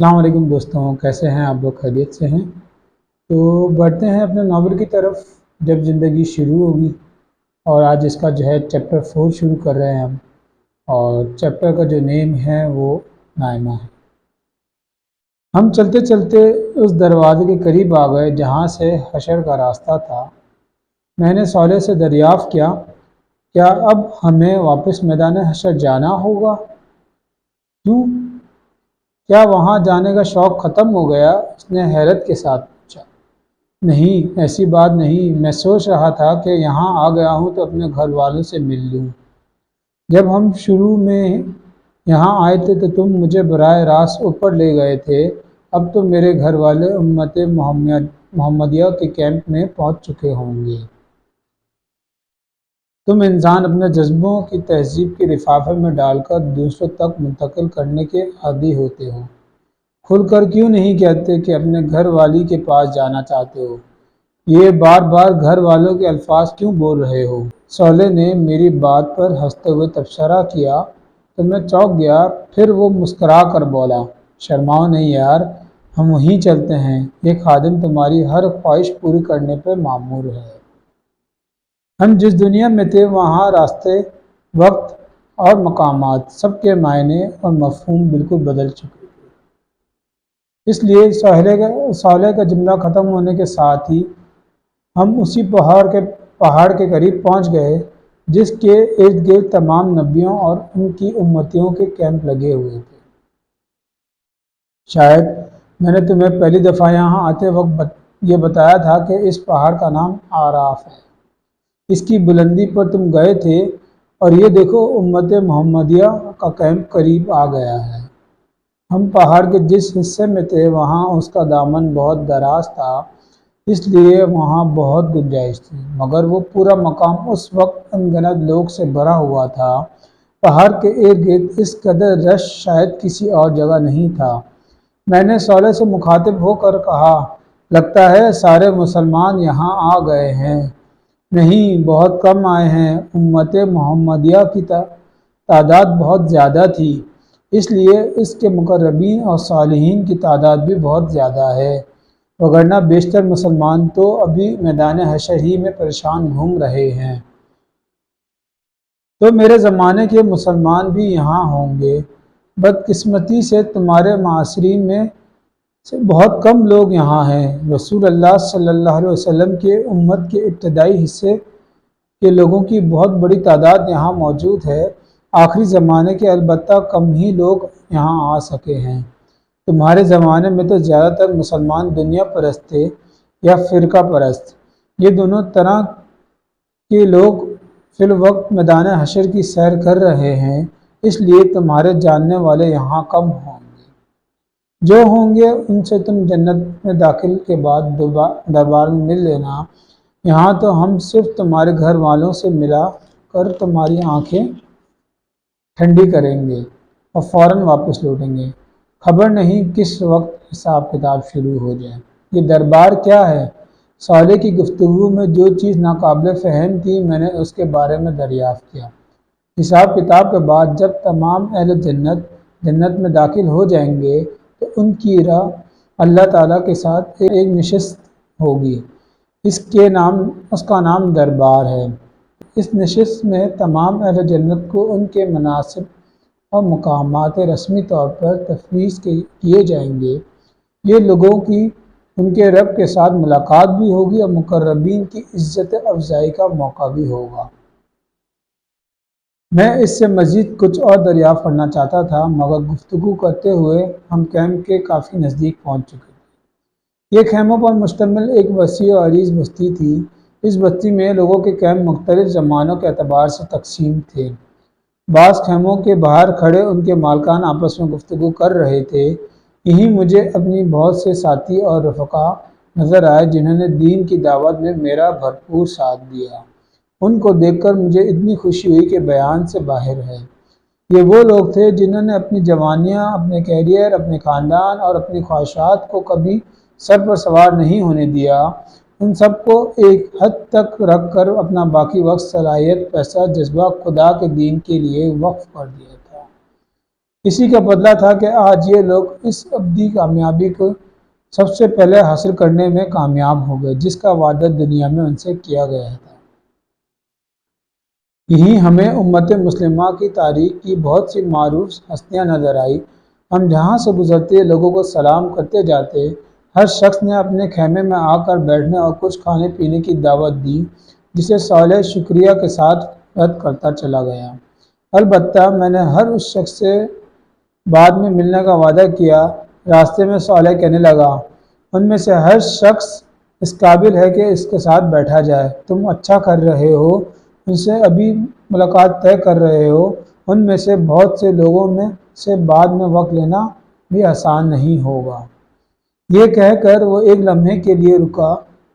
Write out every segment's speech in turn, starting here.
السلام علیکم دوستوں، کیسے ہیں آپ لوگ؟ خیریت سے ہیں؟ تو بڑھتے ہیں اپنے ناول کی طرف، جب زندگی شروع ہوگی۔ اور آج اس کا جو ہے چیپٹر 4 شروع کر رہے ہیں ہم، اور چیپٹر کا جو نیم ہے وہ نائمہ ہے۔ ہم چلتے چلتے اس دروازے کے قریب آ گئے جہاں سے حشر کا راستہ تھا۔ میں نے صالح سے دریافت کیا، کیا اب ہمیں واپس میدان حشر جانا ہوگا؟ کیوں؟ کیا وہاں جانے کا شوق ختم ہو گیا؟ اس نے حیرت کے ساتھ پوچھا۔ نہیں، ایسی بات نہیں، میں سوچ رہا تھا کہ یہاں آ گیا ہوں تو اپنے گھر والوں سے مل لوں۔ جب ہم شروع میں یہاں آئے تھے تو تم مجھے براہ راست اوپر لے گئے تھے، اب تو میرے گھر والے امت محمدیہ کے کیمپ میں پہنچ چکے ہوں گے۔ تم انسان اپنے جذبوں کی تہذیب کے لفافے میں ڈال کر دوسروں تک منتقل کرنے کے عادی ہوتے ہو۔ کھل کر کیوں نہیں کہتے کہ اپنے گھر والی کے پاس جانا چاہتے ہو؟ یہ بار بار گھر والوں کے الفاظ کیوں بول رہے ہو؟ صالح نے میری بات پر ہنستے ہوئے تبصرہ کیا تو میں چونک گیا، پھر وہ مسکرا کر بولا، شرماؤ نہیں یار، ہم وہیں چلتے ہیں، یہ خادم تمہاری ہر خواہش پوری کرنے پر مامور ہے۔ ہم جس دنیا میں تھے وہاں راستے، وقت اور مقامات سب کے معنی اور مفہوم بالکل بدل چکے تھے۔ اس لیے صالح کا جملہ ختم ہونے کے ساتھ ہی ہم اسی پہاڑ کے قریب پہنچ گئے جس کے ارد گرد تمام نبیوں اور ان کی امتیوں کے کیمپ لگے ہوئے تھے۔ شاید میں نے تمہیں پہلی دفعہ یہاں آتے وقت یہ بتایا تھا کہ اس پہاڑ کا نام آراف ہے۔ اس کی بلندی پر تم گئے تھے، اور یہ دیکھو امت محمدیہ کا کیمپ قریب آ گیا ہے۔ ہم پہاڑ کے جس حصے میں تھے وہاں اس کا دامن بہت دراز تھا، اس لیے وہاں بہت گنجائش تھی، مگر وہ پورا مقام اس وقت ان گنت لوگ سے بھرا ہوا تھا۔ پہاڑ کے ارد گرد اس قدر رش شاید کسی اور جگہ نہیں تھا۔ میں نے صالح سے مخاطب ہو کر کہا، لگتا ہے سارے مسلمان یہاں آ گئے ہیں۔ نہیں، بہت کم آئے ہیں، امت محمدیہ کی تعداد بہت زیادہ تھی، اس لیے اس کے مقربین اور صالحین کی تعداد بھی بہت زیادہ ہے، وگرنہ بیشتر مسلمان تو ابھی میدان حشر ہی میں پریشان گھوم رہے ہیں۔ تو میرے زمانے کے مسلمان بھی یہاں ہوں گے۔ بدقسمتی سے تمہارے معاصرین میں سے بہت کم لوگ یہاں ہیں۔ رسول اللہ صلی اللہ علیہ وسلم کے امت کے ابتدائی حصے کے لوگوں کی بہت بڑی تعداد یہاں موجود ہے۔ آخری زمانے کے البتہ کم ہی لوگ یہاں آ سکے ہیں۔ تمہارے زمانے میں تو زیادہ تر مسلمان دنیا پرست تھے یا فرقہ پرست، یہ دونوں طرح کے لوگ فی الوقت میدان حشر کی سیر کر رہے ہیں، اس لیے تمہارے جاننے والے یہاں کم ہوں گے۔ جو ہوں گے ان سے تم جنت میں داخل کے بعد دربار میں مل لینا۔ یہاں تو ہم صرف تمہارے گھر والوں سے ملا کر تمہاری آنکھیں ٹھنڈی کریں گے اور فوراً واپس لوٹیں گے۔ خبر نہیں کس وقت حساب کتاب شروع ہو جائے۔ یہ دربار کیا ہے؟ صالح کی گفتگو میں جو چیز ناقابل فہم تھی میں نے اس کے بارے میں دریافت کیا۔ حساب کتاب کے بعد جب تمام اہل جنت میں داخل ہو جائیں گے تو ان کی راہ اللہ تعالیٰ کے ساتھ ایک نشست ہوگی، اس کا نام دربار ہے۔ اس نشست میں تمام اہل جنت کو ان کے مناصب اور مقامات رسمی طور پر تفویض کیے جائیں گے۔ یہ لوگوں کی ان کے رب کے ساتھ ملاقات بھی ہوگی اور مقربین کی عزت افزائی کا موقع بھی ہوگا۔ میں اس سے مزید کچھ اور دریافت کرنا چاہتا تھا، مگر گفتگو کرتے ہوئے ہم کیمپ کے کافی نزدیک پہنچ چکے تھے۔ یہ خیموں پر مشتمل ایک وسیع و عریض بستی تھی۔ اس بستی میں لوگوں کے کیمپ مختلف زمانوں کے اعتبار سے تقسیم تھے۔ بعض خیموں کے باہر کھڑے ان کے مالکان آپس میں گفتگو کر رہے تھے۔ یہیں مجھے اپنی بہت سے ساتھی اور رفقا نظر آئے جنہوں نے دین کی دعوت میں میرا بھرپور ساتھ دیا۔ ان کو دیکھ کر مجھے اتنی خوشی ہوئی کہ بیان سے باہر ہے۔ یہ وہ لوگ تھے جنہوں نے اپنی جوانیاں، اپنے کیریئر، اپنے خاندان اور اپنی خواہشات کو کبھی سر پر سوار نہیں ہونے دیا۔ ان سب کو ایک حد تک رکھ کر اپنا باقی وقت، صلاحیت، پیسہ، جذبہ خدا کے دین کے لیے وقف کر دیا تھا۔ اسی کا بدلہ تھا کہ آج یہ لوگ اس ابدی کامیابی کو سب سے پہلے حاصل کرنے میں کامیاب ہو گئے، جس کا وعدہ دنیا میں ان سے کیا گیا تھا۔ یہی ہمیں امت مسلمہ کی تاریخ کی بہت سی معروف ہستیاں نظر آئی۔ ہم جہاں سے گزرتے لوگوں کو سلام کرتے جاتے، ہر شخص نے اپنے خیمے میں آ کر بیٹھنے اور کچھ کھانے پینے کی دعوت دی، جسے صالح شکریہ کے ساتھ رد کرتا چلا گیا۔ البتہ میں نے ہر اس شخص سے بعد میں ملنے کا وعدہ کیا۔ راستے میں صالح کہنے لگا، ان میں سے ہر شخص اس قابل ہے کہ اس کے ساتھ بیٹھا جائے۔ تم اچھا کر رہے ہو، ان سے ابھی ملاقات طے کر رہے ہو۔ ان میں سے بہت سے لوگوں میں سے بعد میں وقت لینا بھی آسان نہیں ہوگا۔ یہ کہہ کر وہ ایک لمحے کے لیے رکا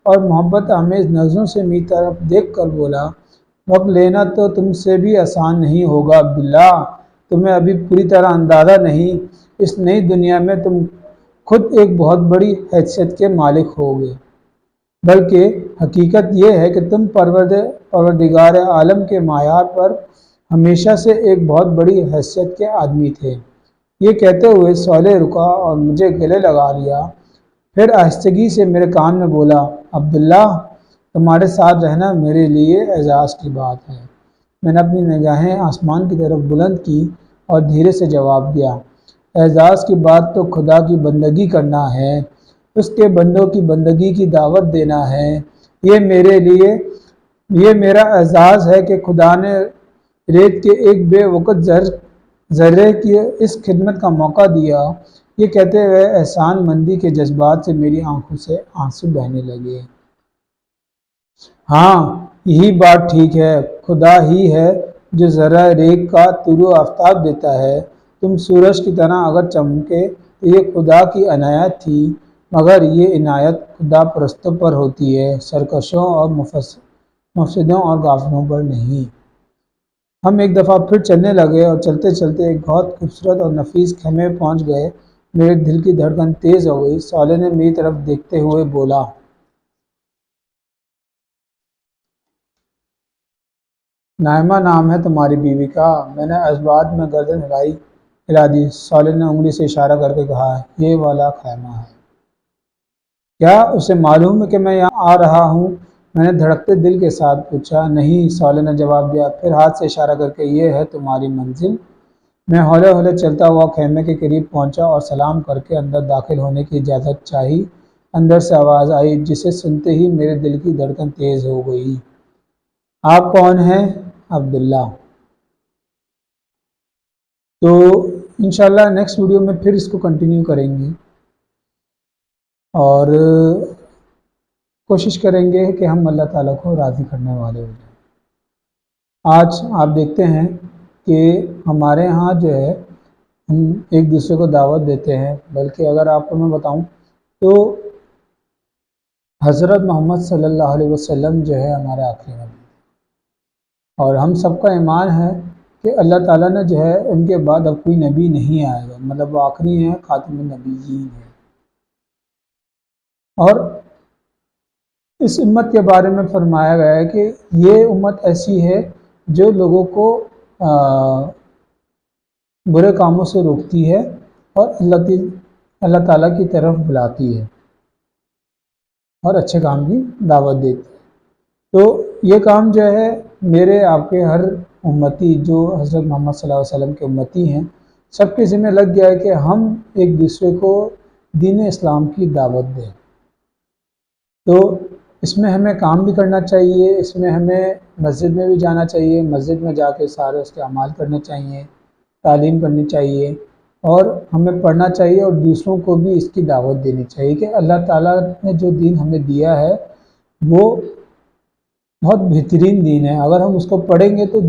اور محبت آمیز نظروں سے میری طرف دیکھ کر بولا، وقت لینا تو تم سے بھی آسان نہیں ہوگا عبداللہ، تمہیں ابھی پوری طرح اندازہ نہیں، اس نئی دنیا میں تم خود ایک بہت بڑی حیثیت کے مالک ہوگے، بلکہ حقیقت یہ ہے کہ تم پروردگار عالم کے معیار پر ہمیشہ سے ایک بہت بڑی حیثیت کے آدمی تھے۔ یہ کہتے ہوئے صالح رکا اور مجھے گلے لگا لیا، پھر آہستگی سے میرے کان میں بولا، عبداللہ، تمہارے ساتھ رہنا میرے لیے اعزاز کی بات ہے۔ میں نے اپنی نگاہیں آسمان کی طرف بلند کی اور دھیرے سے جواب دیا، اعزاز کی بات تو خدا کی بندگی کرنا ہے، اس کے بندوں کی بندگی کی دعوت دینا ہے۔ یہ میرا اعزاز ہے کہ خدا نے ریت کے ایک بے وقت ذرے کی اس خدمت کا موقع دیا۔ یہ کہتے ہوئے احسان مندی کے جذبات سے میری آنکھوں سے آنسو بہنے لگے۔ ہاں، یہی بات ٹھیک ہے، خدا ہی ہے جو ذرہ ریت کا طلوع آفتاب دیتا ہے۔ تم سورج کی طرح اگر چمکے تو یہ خدا کی عنایت تھی، مگر یہ عنایت خدا پرستوں پر ہوتی ہے، سرکشوں اور مفسدوں اور غافلوں پر نہیں۔ ہم ایک دفعہ پھر چلنے لگے اور چلتے چلتے ایک بہت خوبصورت اور نفیس خیمے میں پہنچ گئے۔ میرے دل کی دھڑکن تیز ہو گئی۔ صالح نے میری طرف دیکھتے ہوئے بولا، نائمہ نام ہے تمہاری بیوی کا؟ میں نے اس بات میں گردن ہلا دی۔ صالح نے انگلی سے اشارہ کر کے کہا، یہ والا خیمہ ہے۔ کیا اسے معلوم ہے کہ میں یہاں آ رہا ہوں؟ میں نے دھڑکتے دل کے ساتھ پوچھا۔ نہیں، صالح نے جواب دیا، پھر ہاتھ سے اشارہ کر کے، یہ ہے تمہاری منزل۔ میں ہولے ہولے چلتا ہوا خیمے کے قریب پہنچا اور سلام کر کے اندر داخل ہونے کی اجازت چاہی۔ اندر سے آواز آئی جسے سنتے ہی میرے دل کی دھڑکن تیز ہو گئی۔ آپ کون ہیں؟ عبداللہ۔ تو انشاءاللہ نیکسٹ ویڈیو میں پھر اس کو کنٹینیو کریں گے اور کوشش کریں گے کہ ہم اللہ تعالیٰ کو راضی کرنے والے ہو جائیں۔ آج آپ دیکھتے ہیں کہ ہمارے ہاں جو ہے ہم ایک دوسرے کو دعوت دیتے ہیں، بلکہ اگر آپ کو میں بتاؤں تو حضرت محمد صلی اللہ علیہ وسلم جو ہے ہمارے آخری نبی، اور ہم سب کا ایمان ہے کہ اللہ تعالیٰ نے جو ہے ان کے بعد اب کوئی نبی نہیں آئے گا، مطلب وہ آخری ہیں، خاتم النبیین ہیں۔ اور اس امت کے بارے میں فرمایا گیا ہے کہ یہ امت ایسی ہے جو لوگوں کو برے کاموں سے روکتی ہے اور اللہ تعالیٰ کی طرف بلاتی ہے اور اچھے کام کی دعوت دیتی ہے۔ تو یہ کام جو ہے میرے آپ کے ہر امتی جو حضرت محمد صلی اللہ علیہ وسلم کے امتی ہیں، سب کے ذمہ لگ گیا ہے کہ ہم ایک دوسرے کو دین اسلام کی دعوت دیں۔ تو اس میں ہمیں کام بھی کرنا چاہیے، اس میں ہمیں مسجد میں بھی جانا چاہیے، مسجد میں جا کے سارے اس کے اعمال کرنے چاہیے، تعلیم کرنی چاہیے اور ہمیں پڑھنا چاہیے اور دوسروں کو بھی اس کی دعوت دینی چاہیے کہ اللہ تعالیٰ نے جو دین ہمیں دیا ہے وہ بہت بہترین دین ہے۔ اگر ہم اس کو پڑھیں گے تو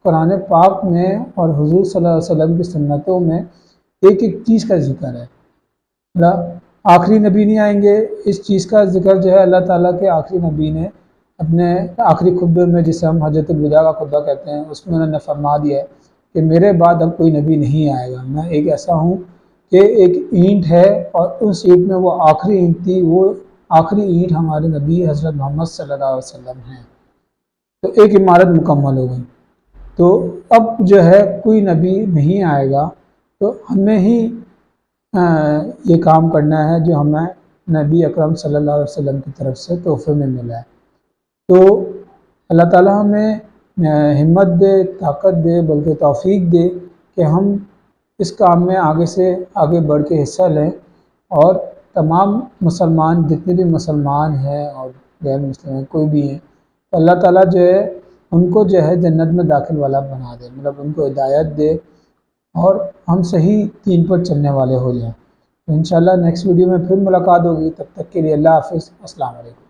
قرآن پاک میں اور حضور صلی اللہ علیہ وسلم کی سنتوں میں ایک ایک چیز کا ذکر ہے۔ آخری نبی نہیں آئیں گے، اس چیز کا ذکر جو ہے اللہ تعالیٰ کے آخری نبی نے اپنے آخری خطبے میں، جسے ہم حجۃ الوداع کا خطبہ کہتے ہیں، اس میں انہوں نے فرما دیا ہے کہ میرے بعد اب کوئی نبی نہیں آئے گا، میں ایک ایسا ہوں کہ ایک اینٹ ہے اور اس اینٹ میں وہ آخری اینٹ تھی، وہ آخری اینٹ ہمارے نبی حضرت محمد صلی اللہ علیہ وسلم ہیں۔ تو ایک عمارت مکمل ہو گئی۔ تو اب جو ہے کوئی نبی نہیں آئے گا، تو ہمیں ہی یہ کام کرنا ہے جو ہمیں نبی اکرم صلی اللہ علیہ وسلم کی طرف سے تحفے میں ملا ہے۔ تو اللہ تعالیٰ ہمیں ہمت دے، طاقت دے، بلکہ توفیق دے کہ ہم اس کام میں آگے سے آگے بڑھ کے حصہ لیں، اور تمام مسلمان جتنے بھی مسلمان ہیں اور غیر مسلم ہیں کوئی بھی ہیں، تو اللہ تعالیٰ جو ہے ان کو جو ہے جنت میں داخل والا بنا دے، مطلب ان کو ہدایت دے اور ہم صحیح دین پر چلنے والے ہو جائیں۔ انشاءاللہ نیکسٹ ویڈیو میں پھر ملاقات ہوگی، تب تک کے لیے اللہ حافظ، السلام علیکم۔